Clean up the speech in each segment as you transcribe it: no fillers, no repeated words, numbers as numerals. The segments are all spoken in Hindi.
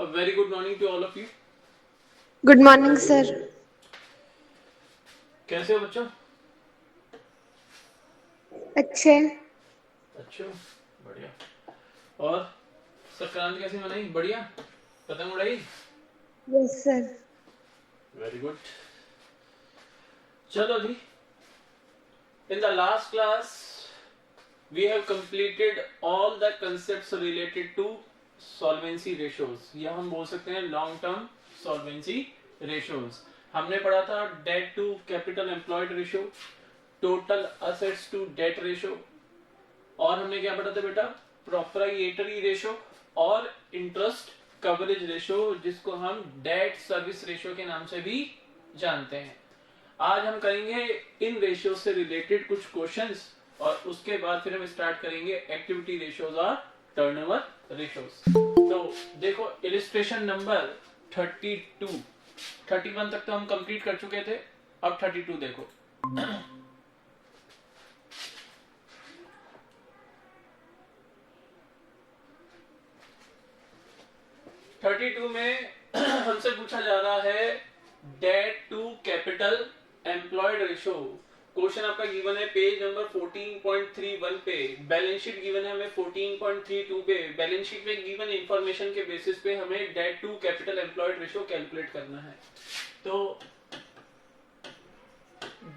A very good morning to all of you. Good morning sir. कैसे हो बच्चों? अच्छे। अच्छे हो? बढ़िया। और संक्रांति कैसी मनाई? बढ़िया? पतंग उड़ाई? Yes sir. Very good. चलो जी, in the last class we have completed all the concepts related to solvency ratios, या हम बोल सकते हैं लॉन्ग टर्म solvency ratios. हमने पढ़ा था debt to capital employed ratio, total assets to debt ratio, और हमने क्या पढ़ा था बेटा? प्रोप्राइएटरी रेशियो और इंटरेस्ट कवरेज रेशियो, जिसको हम डेट सर्विस रेशियो के नाम से भी जानते हैं. आज हम करेंगे इन रेशियो से रिलेटेड कुछ क्वेश्चंस, और उसके बाद फिर हम स्टार्ट करेंगे एक्टिविटी रेशियोज और टर्नओवर रेशियोज. तो देखो इलिस्ट्रेशन नंबर 32, 31 तक तो हम कंप्लीट कर चुके थे, अब 32 देखो. 32 में हमसे पूछा जा रहा है debt to capital employed ratio. Question आपका गिवन है पेज नंबर 14.31 पे, बैलेंस शीट गिवन है हमें 14.32 पे. बैलेंस शीट में गिवन इंफॉर्मेशन के बेसिस पे हमें debt to capital employed ratio calculate करना है. तो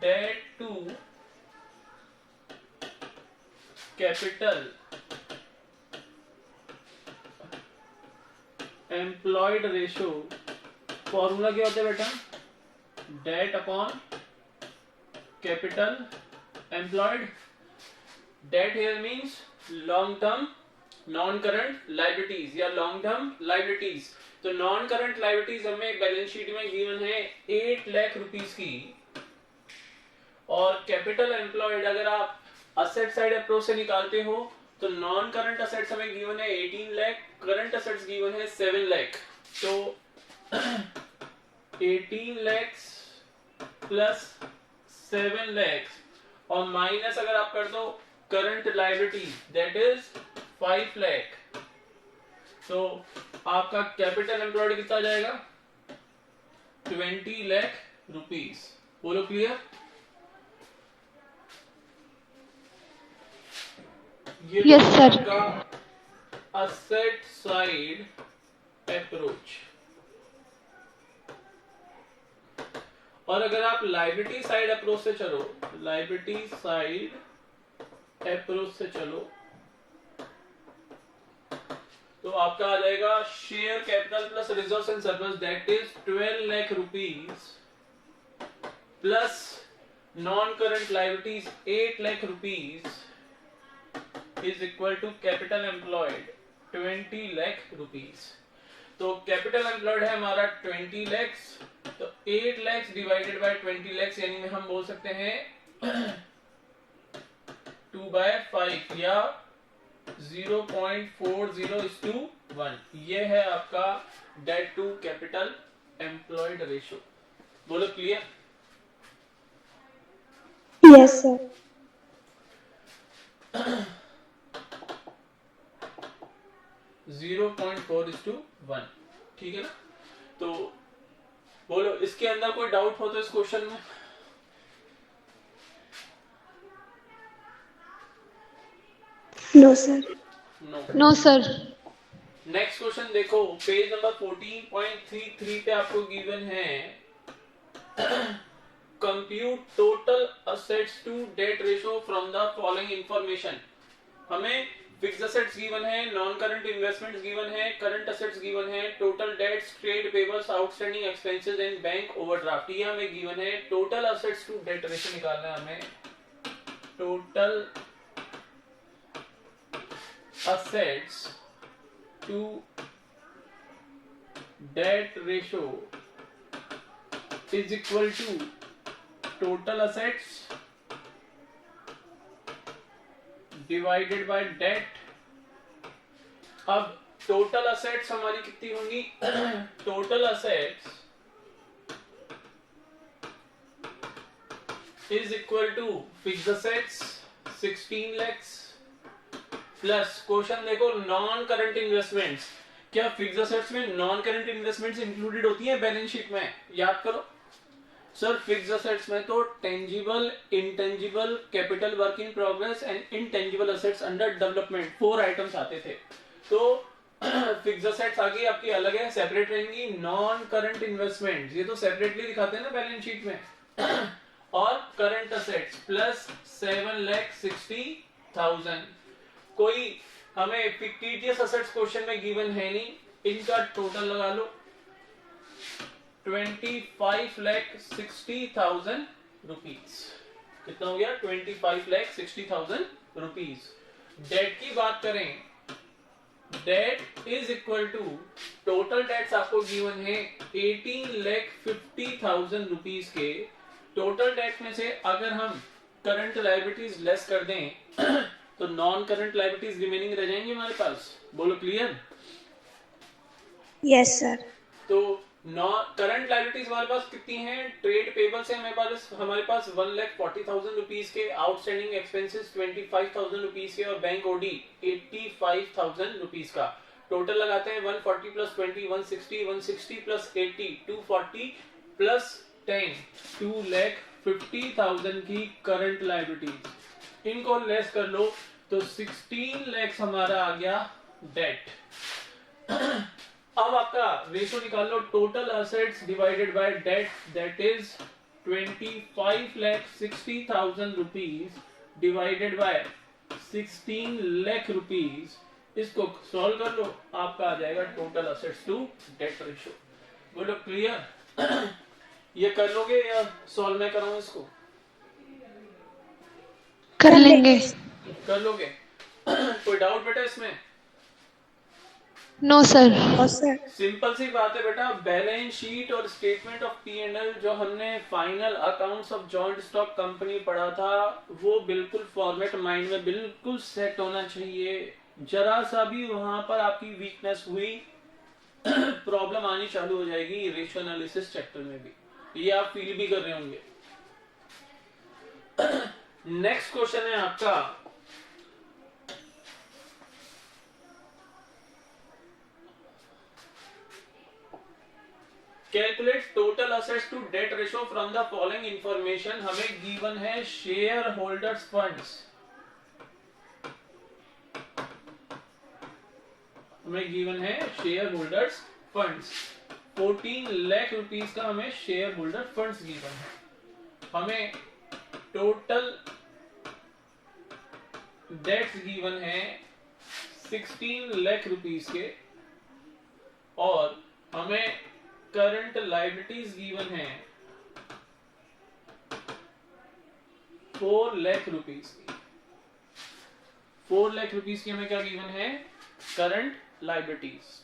debt to capital employed ratio formula क्या होता है बेटा? Debt upon capital employed. Debt here means long term non current liabilities या लॉन्ग टर्म लायबिलिटीज. तो नॉन करंट लायबिलिटीज हमें बैलेंस शीट में गिवन है 8 लाख रुपीस की, और कैपिटल एम्प्लॉयड अगर आप असेट साइड अप्रोच से निकालते हो तो नॉन करंट असेट्स हमें गिवन है 18 लाख, करंट असेट्स गिवन है 7 लाख. तो 18 lakhs प्लस 7 lakhs और माइनस अगर आप कर दो current liability that is 5 lakh, तो आपका कैपिटल एम्प्लॉयड कितना जाएगा? 20 लाख रुपीस. बोलो clear? Yes sir. Asset side approach. और अगर आप लायबिलिटी साइड अप्रोच से चलो, लायबिलिटी साइड अप्रोच से चलो, तो आपका आ जाएगा share capital plus reserves and surplus that is 12 lakh rupees plus non current liabilities 8 lakh rupees is equal to capital employed 20 lakh rupees. तो कैपिटल एम्प्लॉयड है हमारा 20 लैक्स, तो 8 लैक्स डिवाइडेड बाय 20 लैक्स, यानी हम बोल सकते हैं 2/5 या 0.40:1. ये है आपका debt to capital employed ratio. बोलो क्लियर? Yes sir. 0.4:1. ठीक है ना? तो बोलो इसके अंदर कोई डाउट हो तो इस क्वेश्चन में? No sir. No sir. Next question देखो, पेज नंबर 14.33 पे आपको गिवन है compute total assets to debt ratio from the following information. हमें फिक्स्ड असेट्स गिवन है, नॉन करंट इन्वेस्टमेंट्स गिवन है, करंट असेट्स गिवन है, total debts, trade payables, outstanding expenses and bank overdraft, ये हमें गिवन है. Total assets to debt ratio निकालना है हमें. Total assets to debt ratio is equal to total assets divided by debt. अब टोटल असेट्स हमारी कितनी होंगी? Total assets is equal to fixed assets 16 lakhs plus question देखो नॉन करंट इन्वेस्टमेंट्स. क्या फिक्स्ड असेट्स में नॉन करंट इन्वेस्टमेंट्स इंक्लूडेड होती हैं बैलेंस शीट में? याद करो सर, फिक्स्ड असेट्स में तो tangible, intangible, capital work in progress and intangible assets under development 4 items आते थे। तो फिक्स्ड असेट्स आगे आपकी अलग है, सेपरेट रहेंगी। नॉन करंट इन्वेस्टमेंट ये तो सेपरेटली दिखाते हैं ना बैलेंस शीट में और करंट असेट्स प्लस 7,60,000। कोई हमें फिक्टिटियस असेट्स क्वेश्चन में गिवन है नहीं, इनका टोटल लगा लो 25,60,000 रुपीज। कितना हो गया? 25,60,000 रुपीज। डेट की बात करें, debt is equal to total debts आपको गिवन है 18,50,000 रुपीज के। टोटल डेट में से अगर हम करंट लायबिलिटीज लेस कर दें तो नॉन करंट लायबिलिटीज रिमेनिंग रह जाएंगी हमारे पास। बोलो क्लियर? Yes sir. तो करंट लायबिलिटीज हमारे पास कितनी हैं? ट्रेड पेबल्स है हमारे पास 1,40,000 रुपीज के, आउटस्टैंडिंग एक्सपेंसेस 25,000 रुपीज के और बैंक ओडी 85,000 रुपीज का। टोटल लगाते हैं 140 प्लस 20 160, 160 प्लस 80 240 प्लस 10 2,50,000 की करंट लायबिलिटीज। इनको लेस कर लो तो 16 लाख हमारा आ गया डेट। अब आपका रेशो निकाल लो, total assets divided by debt, that is 25,60,000 rupees divided by 16 lakh rupees. इसको सॉल्व कर लो, आपका आ जाएगा total assets to debt ratio. बोलो क्लियर? ये कर लोगे या सॉल्व मैं कराऊं इसको? कर लेंगे। कर लोगे? कोई डाउट बेटा इसमें? No sir. No sir. Simple सी बात है बेटा, बैलेंस शीट और स्टेटमेंट ऑफ P&L जो हमने final accounts of joint stock company पढ़ा था, वो बिल्कुल फॉर्मेट माइंड में बिल्कुल सेट होना चाहिए। जरा सा भी वहां पर आपकी वीकनेस हुई प्रॉब्लम आनी चालू हो जाएगी रेशियो एनालिसिस चैप्टर में भी, ये आप फील भी कर रहे होंगे। नेक्स्ट क्वेश्चन है आपका, calculate total assets to debt ratio from the following information. हमें गिवन है शेयर होल्डर्स फंड्स, हमें गिवन है share holders funds 14 lakh rupees का हमें शेयर होल्डर फंड्स गिवन है। हमें टोटल डेट्स गिवन है 16 लाख रुपीस के और हमें करंट लायबिलिटीज गिवन है 4 लाख रुपीस की। 4 लाख रुपीस की हमें क्या गिवन है? Current liabilities.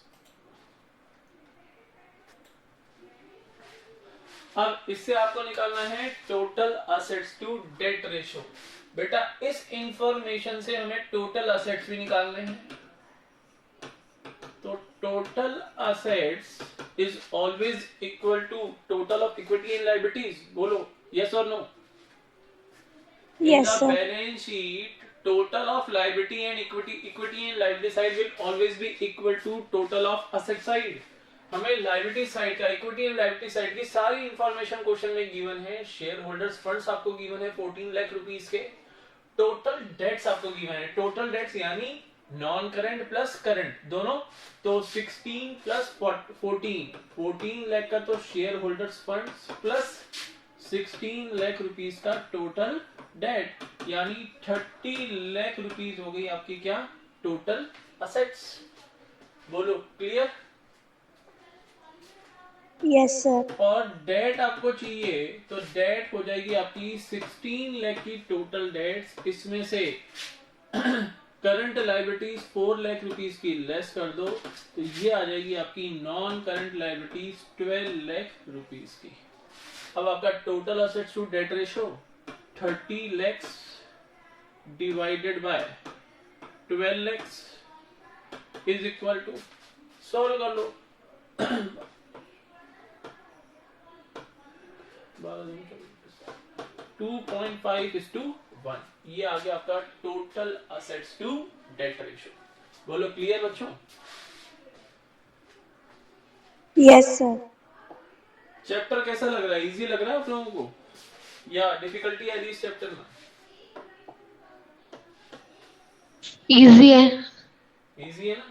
अब इससे आपको निकालना है total assets to debt ratio. बेटा इस इंफॉर्मेशन से हमें टोटल असेट्स भी निकालने हैं। तो total assets is always equal to total of equity and liabilities. बोलो यस और no? Yes, sir. Balance sheet total of liability and equity and liability side will always be equal to total of asset side। हमें liability side का equity and liability side की सारी इंफॉर्मेशन क्वेश्चन में गिवन है। शेयर होल्डर्स फंड्स आपको गिवन है 14 लाख रुपीस के। टोटल डेट्स आपको गिवन है, टोटल डेट्स यानी नॉन करंट प्लस करंट दोनों, तो 16 प्लस 14 लाख का तो share holders funds plus 16 lakh rupees का टोटल डेट, यानी 30 लाख रुपीस हो गई आपकी क्या? Total assets. बोलो क्लियर? Yes sir. और डेट आपको चाहिए तो डेट हो जाएगी आपकी 16 लाख की टोटल डेट्स, इसमें से करंट लायबिलिटीज 4 लाख रुपीस की लेस कर दो तो ये आ जाएगी आपकी non current liabilities 12 lakh rupees की। अब आपका total assets to debt ratio 30 lakhs divided by 12 lakhs is equal to, solve कर लो 2.5:1। ये आ गया आपका total assets to debt ratio. बोलो क्लियर बच्चों? Yes sir. चैप्टर कैसा लग रहा है? इजी लग रहा है आप लोगों को या डिफिकल्टी है इस चैप्टर में? इजी है। इजी है ना,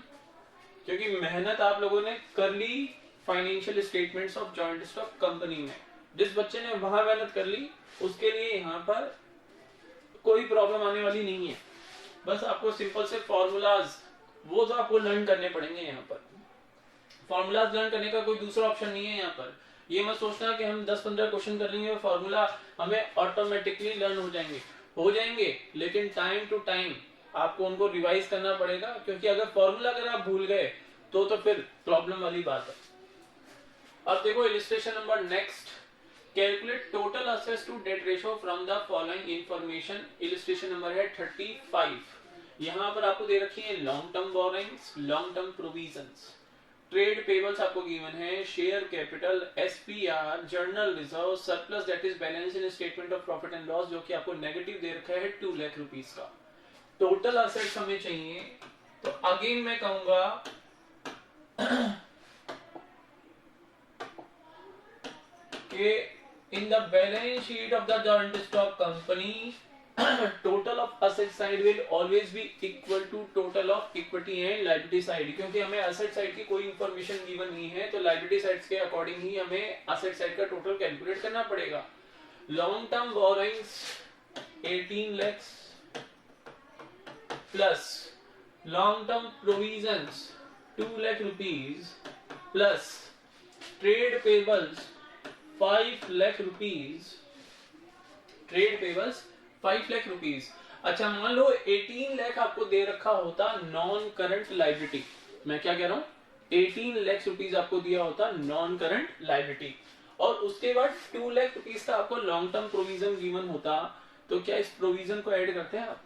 क्योंकि मेहनत आप लोगों ने कर ली financial statements of joint stock company में। जिस बच्चे ने वहां मेहनत कर ली उसके लिए यहाँ पर कोई प्रॉब्लम आने वाली नहीं है। बस आपको सिंपल से फॉर्मूलाज वो तो आपको लर्न करने पड़ेंगे। यहाँ पर फॉर्मूलाज लर्न करने का कोई दूसरा ऑप्शन नहीं है। यहाँ पर ये मत सोचना कि हम 10-15 क्वेश्चन कर लेंगे और फॉर्मूला हमें ऑटोमेटिकली लर्न हो जाएंगे, लेकिन टाइम टू टाइम आपको उनको रिवाइज करना पड़ेगा, क्योंकि अगर फॉर्मूला अगर आप भूल गए तो फिर प्रॉब्लम वाली बात है। अब देखो illustration number next, calculate total assets to debt ratio from the following information. Illustration number है 35। यहाँ पर आपको दे रखी है long term borrowings, long term provisions, trade payables आपको गिवन है, share capital, SPR, general reserve, surplus that is balance in statement of profit and loss, जो कि आपको नेगेटिव दे रखा है 2 लाख रुपीस का। टोटल असेट्स हमें चाहिए, तो अगेन मैं कहूंगा कि in the balance sheet of the joint stock company total of asset side will always be equal to total of equity and liability side, क्योंकि हमें असेट साइड की कोई इंफॉर्मेशन गिवन नहीं है, तो लायबिलिटी साइड्स के अकॉर्डिंग ही हमें असेट साइड का टोटल कैलकुलेट करना पड़ेगा। Long term borrowings 18 lakh plus long term provisions 2 lakh rupees plus trade payables 5 lakh rupees, trade payables 5 lakh rupees. अच्छा मान लो 18 लाख आपको दे रखा होता नॉन करंट लायबिलिटी, मैं क्या कह रहा हूं 18 लाख रुपीस आपको दिया होता नॉन करंट लायबिलिटी, और उसके बाद 2 लाख रुपीस का आपको लॉन्ग टर्म प्रोविजन गिवन होता, तो क्या इस प्रोविजन को ऐड करते हैं आप?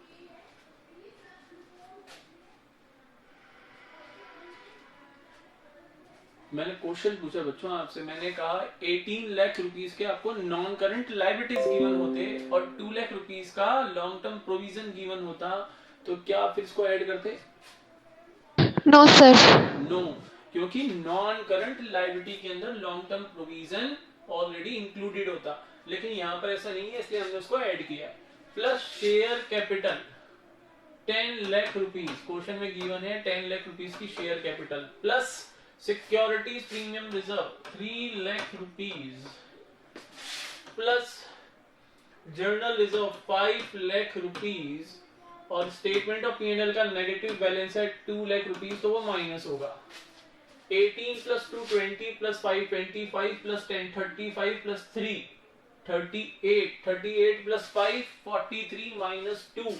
मैंने क्वेश्चन पूछा बच्चों आपसे, मैंने कहा 18 लाख रुपीस के आपको नॉन करंट लायबिलिटीज गिवन होते और 2 लाख रुपीस का लॉन्ग टर्म प्रोविजन गिवन होता, तो क्या आप इसको ऐड करते? No sir. नो, क्योंकि नॉन करंट लायबिलिटी के अंदर long term provision already included होता, लेकिन यहाँ पर ऐसा नहीं है, इसलिए हमने उसको ऐड किया। Plus share capital 10 lakh rupees, question में गिवन है 10 लाख रुपीस की share capital, plus securities premium reserve 3 lakh rupees, plus journal reserve 5 lakh rupees, और स्टेटमेंट ऑफ पी&एल का नेगेटिव बैलेंस है 2 लाख रुपीस, तो वो माइनस होगा। 18 plus 2 20 plus 5 25 plus 10 35 plus 3 38 plus 5 43 minus 2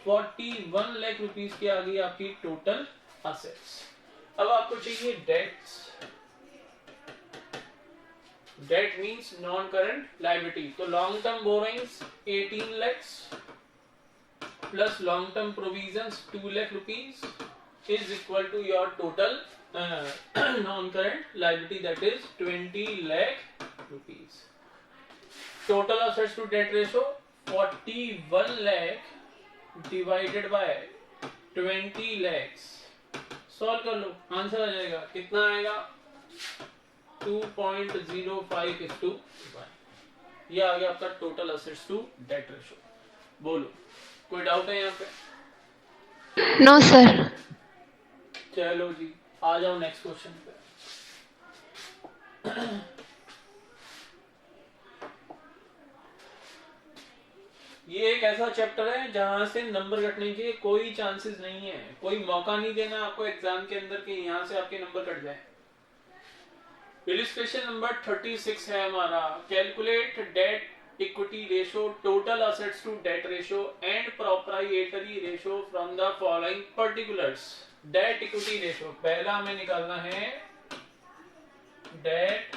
41 lakh rupees की आ गई आपकी टोटल असेट्स। अब आपको चाहिए debts, debt means non current liability, तो long term borrowings 18 lakhs plus long term provisions 2 lakh rupees is equal to your total non current liability that is 20 lakh rupees. Total assets to debt ratio 41 lakh divided by 20 lakhs, solve कर लो, आंसर आ जाएगा, कितना आएगा 2.05:1। ये आ गया आपका total assets to debt ratio. बोलो कोई डाउट है यहाँ पे? No sir. चलो जी आ जाओ नेक्स्ट क्वेश्चन पे। ये एक ऐसा चैप्टर है जहां से नंबर कटने के कोई चांसेस नहीं है, कोई मौका नहीं देना आपको एग्जाम के अंदर कि यहां से आपके नंबर कट जाए। इलिस्ट्रेशन नंबर 36 है हमारा, calculate debt equity ratio, total assets to debt ratio and proprietary ratio from the following particulars. Debt equity ratio पहला हमें निकालना है, डेट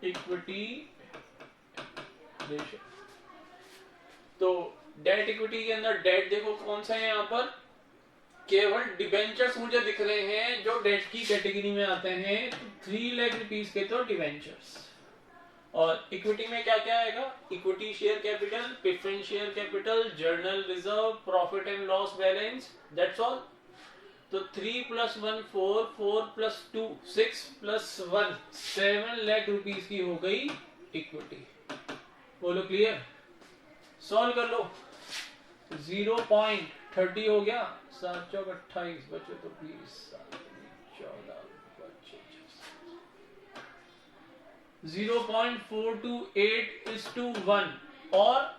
इक्विटी रेशियो। तो डेट इक्विटी के अंदर डेट देखो कौन सा है, यहाँ पर केवल डिबेंचर्स मुझे दिख रहे हैं जो डेट की कैटेगरी में आते हैं, 3 लाख रुपीस के तो डिबेंचर्स। और इक्विटी में क्या क्या आएगा, equity share capital, preference share capital, journal reserve, profit and loss balance, that's all. तो 3 + 1 4, 4 + 2 6 + 1 7 लाख रुपीस की हो गई इक्विटी। बोलो क्लियर? सॉल्व कर लो। 0.30 हो गया, 7 चौक 28 बचे तो 20 14 बचे 0.428:1 और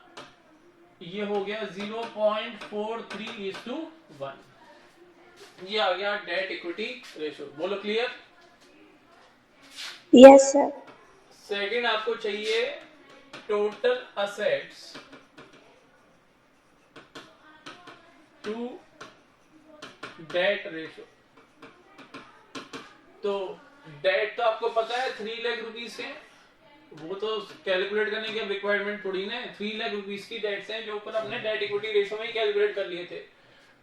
ये हो गया 0.43:1। ये आ गया डेट इक्विटी रेशो। बोलो क्लियर? Yes sir. सेकंड आपको चाहिए total assets to debt ratio. तो डेट तो आपको पता है 3 लाख रुपीस है, वो तो कैलकुलेट करने की रिक्वायरमेंट थोड़ी ना है। 3 लाख रुपीस की डेट्स हैं जो ऊपर अपने डेट इक्विटी रेशो में ही कैलकुलेट कर लिए थे।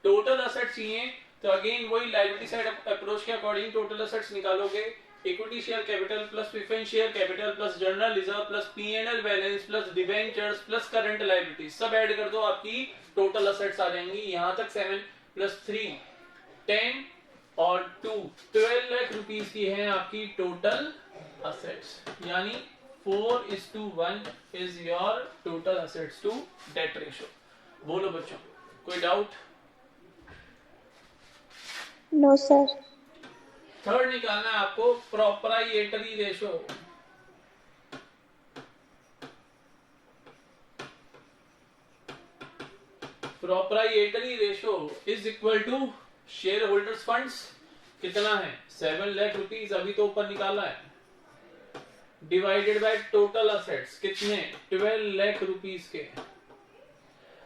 टोटल असेट्स चाहिए तो अगेन वही लायबिलिटी साइड अप्रोच के अकॉर्डिंग टोटल असेट्स निकालोगे। Equity share capital plus preference share capital plus general reserve plus P and L balance plus debentures plus current liability सब ऐड कर दो, आपकी टोटल असेट्स आ जाएंगी। यहां तक 7 + 3 10 और 2 12 लाख रुपीस की है आपकी टोटल असेट्स, यानी 4:1 is your total assets to debt ratio. बोलो बच्चों, कोई डाउट? No sir. थर्ड निकालना है आपको proprietary ratio. Proprietary ratio is equal to share holders funds. कितना है? 7 लाख रुपीस, अभी तो ऊपर निकाला है, डिवाइडेड बाय टोटल असेट्स कितने? 12 लाख रुपीस के।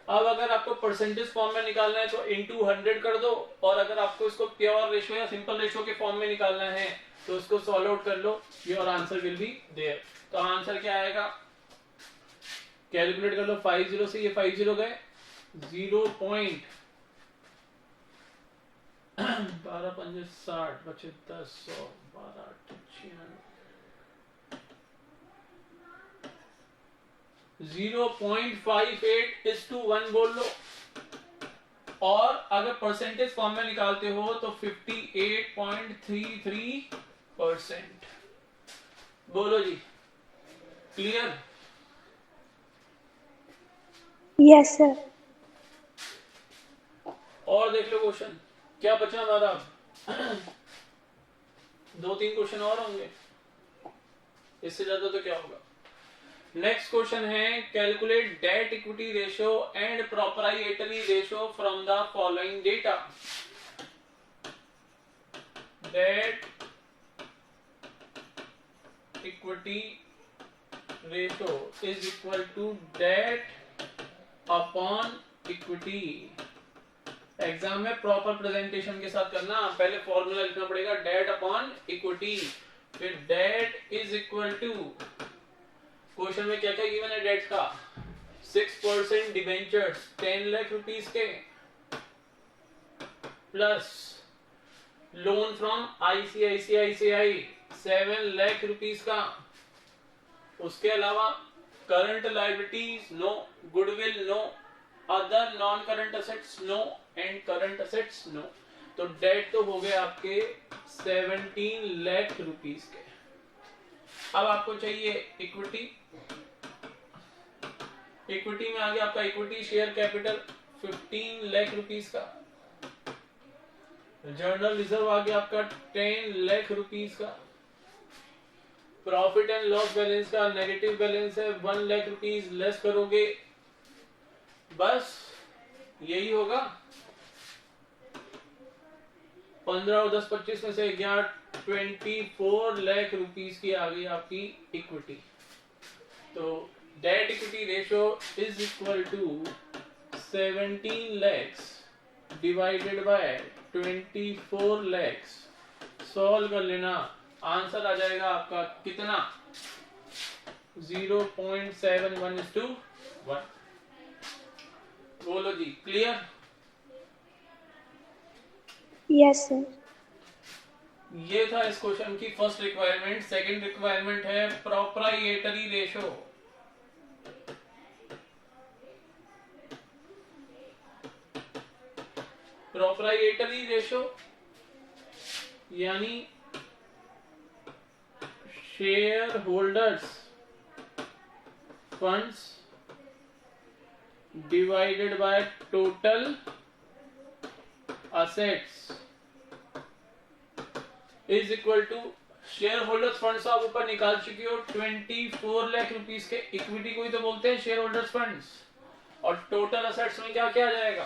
अब अगर आपको परसेंटेज फॉर्म में निकालना है तो इनटू 100 कर दो, और अगर आपको इसको प्योर रेशो या सिंपल रेशो के फॉर्म में निकालना है तो इसको सॉल्व आउट कर लो, your answer will be there. तो आंसर क्या आएगा? कैलकुलेट कर लो। 50 से ये 50 गए, 0.12 बचे 10 100 12 0.58:1 बोल लो। और अगर परसेंटेज फॉर्म में निकालते हो तो 58.33%। बोलो जी, क्लियर? Yes sir. और देख लो क्वेश्चन क्या बचा हमारा। 2-3 क्वेश्चन और होंगे, इससे ज्यादा तो क्या होगा। नेक्स्ट क्वेश्चन है calculate debt equity ratio and proprietary ratio from the following data. Debt equity ratio is equal to debt upon equity. Exam में प्रॉपर प्रेजेंटेशन के साथ करना। पहले फॉर्मूला लिखना पड़ेगा डेट अपॉन इक्विटी, फिर debt is equal to, question में क्या क्या गिवन है डेट का? 6% डिबेंचर्स 10 लाख रुपीस के, plus loan from ICICI 7 lakh rupees का। उसके अलावा current liabilities no, goodwill no, other non current assets no and current assets no. तो डेट तो हो गए आपके 17 लाख रुपीस के। अब आपको चाहिए इक्विटी। इक्विटी में आ गया आपका equity share capital 15 lakh rupees का, जनरल रिजर्व आ गया आपका 10 लाख रुपीस का, प्रॉफिट एंड लॉस बैलेंस का नेगेटिव बैलेंस है 1 लाख रुपीस, लेस करोगे बस यही होगा। 15 और 10 25 में से 24 लाख रुपीस की आ गई आपकी इक्विटी। तो debt equity ratio is equal to 17 lakhs divided by 24 lakhs। Solve कर लेना, आंसर आ जाएगा आपका कितना? 0.71:1। बोलो जी, क्लियर? Yes sir. ये था इस क्वेश्चन की फर्स्ट रिक्वायरमेंट। सेकंड रिक्वायरमेंट है प्रोप्राइएटरी रेशो। प्रोप्राइएटरी रेशो यानी share holders funds divided by total assets is equal to share holders funds आप ऊपर निकाल चुकी हो 24 लाख रुपीस के इक्विटी को ही तो बोलते हैं शेयर होल्डर्स फंड्स। और टोटल असेट्स में क्या क्या आ जाएगा?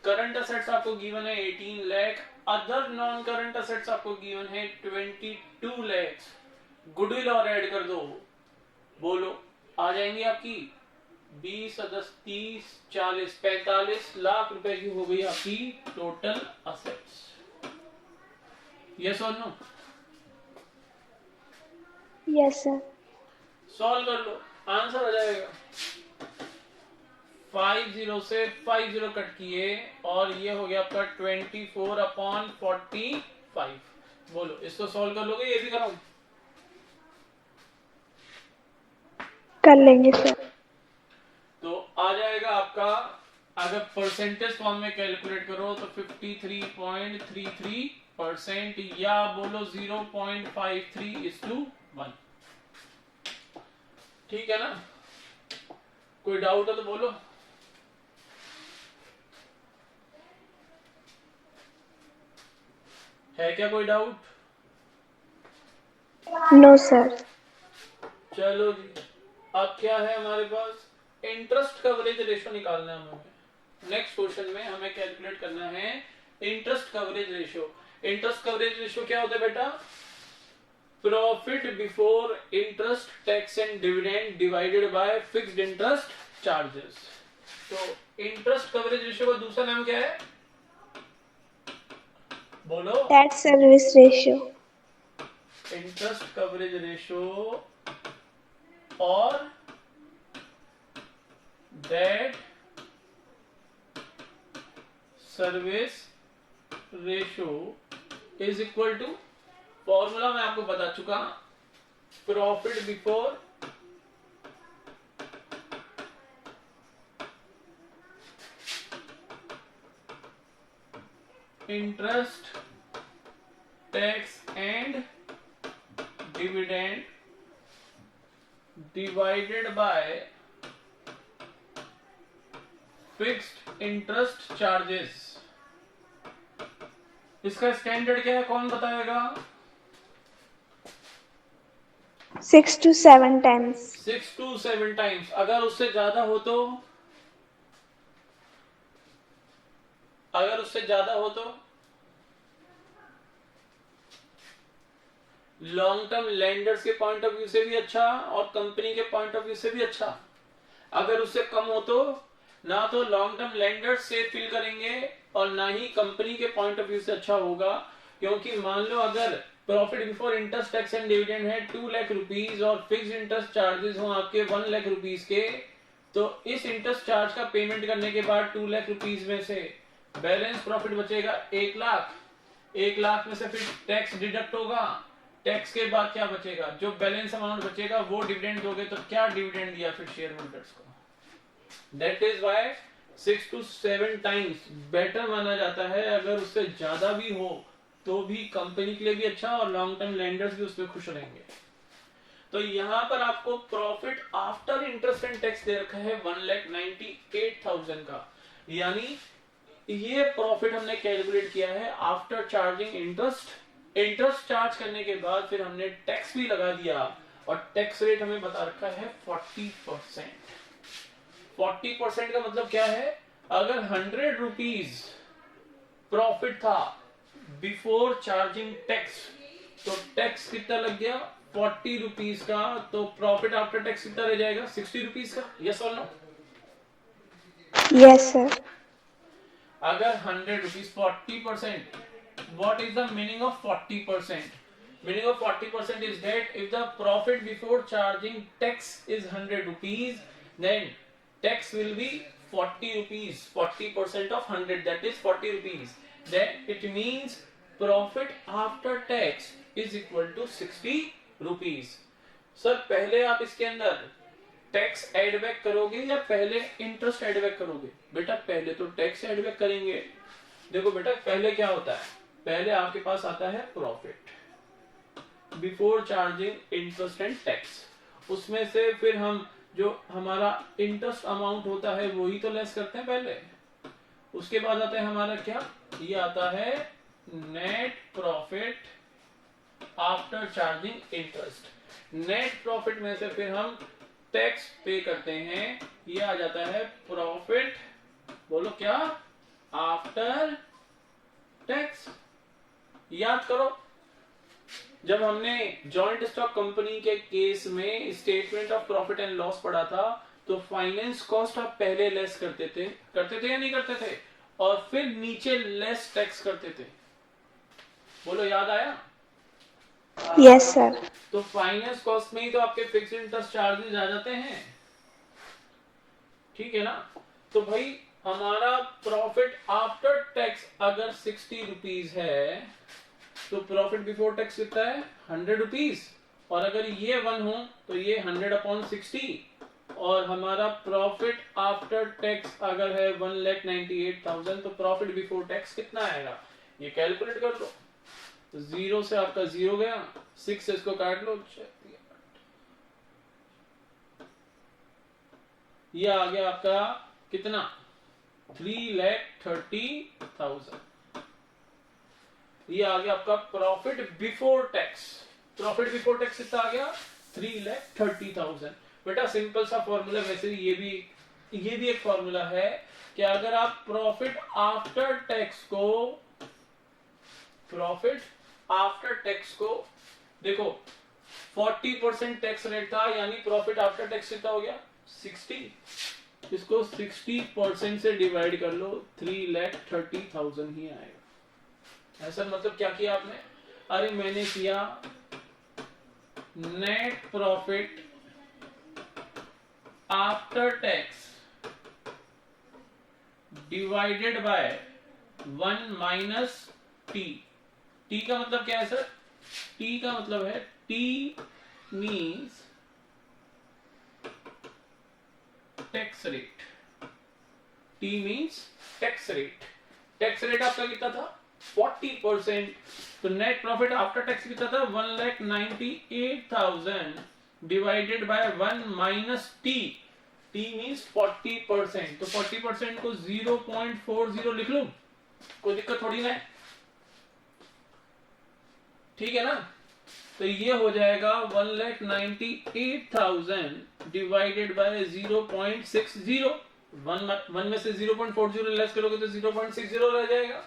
करंट असेट्स आपको गिवन है 18 lakh, other non current assets आपको गिवन है 22 लाख। गुडविल और ऐड कर दो, बोलो आ जाएंगी आपकी 20 10 30 40 45 लाख रुपए की हो गई आपकी टोटल असेट्स। यस और नो? Yes, sir. सॉल्व कर लो, आंसर आ जाएगा। 50 से 50 कट किए और ये हो गया आपका 24/45। बोलो इसको सॉल्व कर लोगे? ये भी कराऊं? कर लेंगे सर। तो आ जाएगा आपका, अगर परसेंटेज फॉर्म में कैलकुलेट करो तो 53.33% या बोलो 0.53:1। ठीक है ना? कोई डाउट है तो बोलो। है क्या कोई डाउट? No sir. चलो जी, अब क्या है हमारे पास? इंटरेस्ट कवरेज रेशो निकालना है हमें। नेक्स्ट क्वेश्चन में हमें कैलकुलेट करना है interest coverage ratio. Interest coverage ratio क्या होता है बेटा? Profit before interest tax and dividend divided by fixed interest charges. तो इंटरेस्ट कवरेज रेशो का दूसरा नाम क्या है? बोलो। Debt service ratio. Interest coverage ratio और debt service ratio is equal to, formula मैं आपको बता चुका, profit before interest tax and dividend divided by fixed interest charges. इसका स्टैंडर्ड क्या है, कौन बताएगा? 6 to 7 times। 6 to 7 times. अगर उससे ज्यादा हो तो? अगर उससे ज्यादा हो तो लॉन्ग टर्म लेंडर्स के पॉइंट ऑफ व्यू से भी अच्छा और कंपनी के पॉइंट ऑफ व्यू से भी अच्छा। अगर उससे कम हो तो ना तो लॉन्ग टर्म लेंडर्स से फील करेंगे और ना ही कंपनी के पॉइंट ऑफ व्यू से अच्छा होगा, क्योंकि मान लो अगर profit before interest tax and dividend है 2 लाख रुपीज और फिक्स्ड इंटरेस्ट चार्जेस हो आपके 1 लाख रुपीज के, तो इस इंटरेस्ट चार्ज का पेमेंट करने के बाद 2 लाख रुपीज में से बैलेंस प्रॉफिट बचेगा 1 लाख। 1 लाख में से फिर टैक्स डिडक्ट होगा, टैक्स के बाद क्या बचेगा? जो बैलेंस अमाउंट बचेगा वो डिविडेंड दोगे, तो क्या डिविडेंड दिया फिर शेयर होल्डर्स को? That is why 6 to 7 times better माना जाता है। अगर उससे ज्यादा भी हो तो भी कंपनी के लिए भी अच्छा और लॉन्ग टर्म लेंडर्स भी उसमें खुश रहेंगे। तो यहाँ पर आपको profit after interest and tax दे रखा है 1,98,000 का, यानी ये प्रॉफिट हमने कैलकुलेट किया है after charging interest. Interest charge करने के बाद फिर हमने टैक्स भी लगा दिया और टैक्स रेट हमें बता रखा है 40%। 40% का मतलब क्या है? अगर 100 रुपीज प्रॉफिट था बिफोर चार्जिंग टैक्स, तो टैक्स कितना लग गया? 40 रुपीज का। तो प्रॉफिट आफ्टर टैक्स कितना रह जाएगा? 60 रुपीज का। यस और नो? Yes sir. अगर 100 rupees 40%, what is the meaning of 40%? Meaning of 40% is that if the profit before charging tax is 100 rupees, then tax will be 40 rupees. 40% of 100, that is 40 rupees. Then it means profit after tax is equal to 60 rupees. Sir पहले आप इसके अंदर टैक्स एड बैक करोगे या पहले इंटरेस्ट एड बैक करोगे? बेटा पहले तो टैक्स एड बैक करेंगे। देखो बेटा पहले क्या होता है, पहले आपके पास आता है profit before charging interest and tax, उसमें से फिर हम जो हमारा इंटरेस्ट अमाउंट होता है वही तो लेस करते हैं पहले, उसके बाद आता है हमारा क्या, ये आता है net profit after charging interest. Net profit में से फिर हम टैक्स पे करते हैं, ये आ जाता है प्रॉफिट, बोलो क्या, आफ्टर टैक्स। याद करो जब हमने जॉइंट स्टॉक कंपनी के केस में statement of profit and loss पढ़ा था, तो फाइनेंस कॉस्ट आप पहले लेस करते थे या नहीं करते थे, और फिर नीचे लेस टैक्स करते थे, बोलो याद आया? Yes sir. तो फाइनेंस कॉस्ट में ही तो आपके फिक्स्ड इंटरेस्ट चार्जेस आ जाते हैं, ठीक है ना। तो भाई हमारा प्रॉफिट आफ्टर टैक्स अगर 60 रुपीज है तो प्रॉफिट बिफोर टैक्स कितना है 100 रुपीज, और अगर ये 1 हो तो ये 100/60, और हमारा प्रॉफिट आफ्टर टैक्स अगर है 1,98,000 तो प्रॉफिट बिफोर टैक्स कितना आएगा, ये कैलकुलेट कर लो। तो 0 से आपका 0 गया, 6 से इसको काट लो, ये आ गया आपका कितना 3,30,000। ये आ गया आपका profit before tax. Profit before tax कितना आ गया 3,30,000। बेटा सिंपल सा फॉर्मूला, वैसे ये भी एक फॉर्मूला है कि अगर आप प्रॉफिट आफ्टर टैक्स को देखो 40% टैक्स रेट था, यानी प्रॉफिट आफ्टर टैक्स कितना हो गया 60, इसको 60% से डिवाइड कर लो, 3,30,000 ही आएगा। ऐसा मतलब क्या किया आपने, अरे मैंने किया net profit after tax divided by 1 minus T. T का मतलब क्या है सर, टी का मतलब है T means tax rate, T means tax rate. Tax rate आपका कितना था 40%, तो नेट प्रॉफिट आफ्टर टैक्स कितना था 1,98,000 divided by 1 minus T, T means 40%, तो 40% को 0.40 लिख लूं, कोई दिक्कत थोड़ी ना है, ठीक है ना। तो ये हो जाएगा 1,98,000 डिवाइडेड बाय 0.60, 1 में से 0.40 लेस करोगे तो 0.60 रह जाएगा।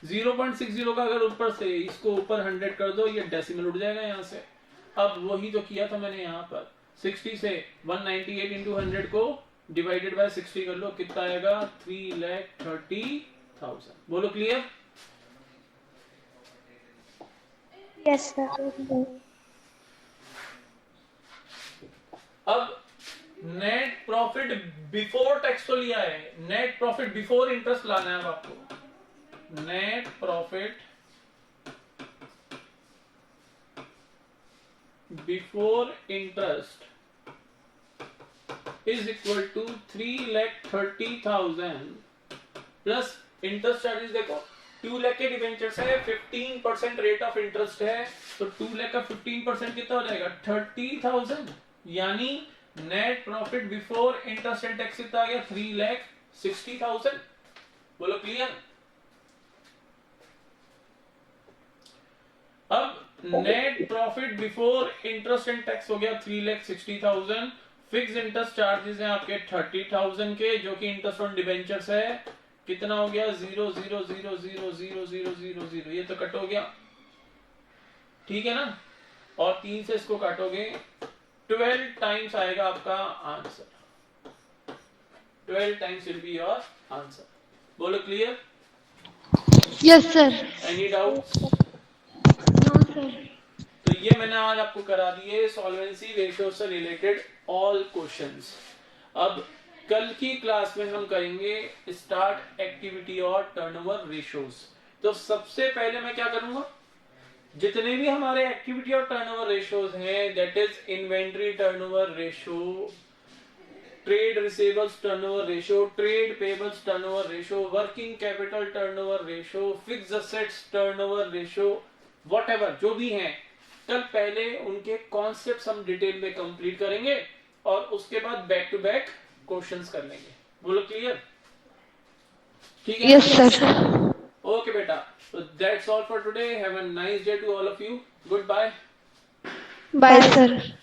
0.60 का अगर ऊपर से इसको ऊपर 100 कर दो, ये डेसिमल उठ जाएगा यहाँ से। अब वही तो किया था मैंने यहाँ पर, 60 से 198 इंटू 100 को डिवाइडेड बाय 60 कर लो, कितना आएगा 3,30,000। बोलो क्लियर? Yes sir. अब नेट प्रॉफिट बिफोर टैक्स तो लिया है, नेट प्रॉफिट बिफोर इंटरेस्ट लाना है अब आपको। Net profit before interest is equal to 3,30,000 plus interest charges. देखो 2 लाख के डिबेंचर्स है, 15% रेट ऑफ इंटरेस्ट है, तो 2 लाख का 15% कितना हो जाएगा 30,000, यानी net profit before interest and tax कितना आ गया 3,60,000। बोलो क्लियर? अब net profit before interest and tax हो गया 3,60,000, फिक्स इंटरेस्ट चार्जेस हैं आपके 30,000 के, जो कि इंटरेस्ट ऑन डिबेंचर्स है, कितना हो गया 0,000,000,000, ये तो कट हो गया, ठीक है ना। और 3 से इसको काटोगे 12 टाइम्स आएगा आपका answer, 12 times will be your answer. बोलो clear? Yes sir. Any doubt? No sir. तो ये मैंने आज आपको करा दिए सॉल्वेंसी रेशियो से रिलेटेड ऑल क्वेश्चंस। अब कल की क्लास में हम करेंगे स्टार्ट एक्टिविटी और टर्नओवर रेशियोज। तो सबसे पहले मैं क्या करूंगा, जितने भी हमारे एक्टिविटी और टर्नओवर रेशियोज हैं, that is inventory turnover ratio, trade receivables turnover ratio, trade payables turnover ratio, working capital turnover ratio, fixed assets turnover ratio, whatever जो भी हैं, कल पहले उनके कॉन्सेप्ट्स हम डिटेल में कंप्लीट करेंगे और उसके बाद बैक टू बैक क्वेश्चंस कर लेंगे। बोलो क्लियर? ठीक है? Yes, sir. ओके बेटा, so that's all for today. Have a nice day to all of you. Goodbye. Bye, sir.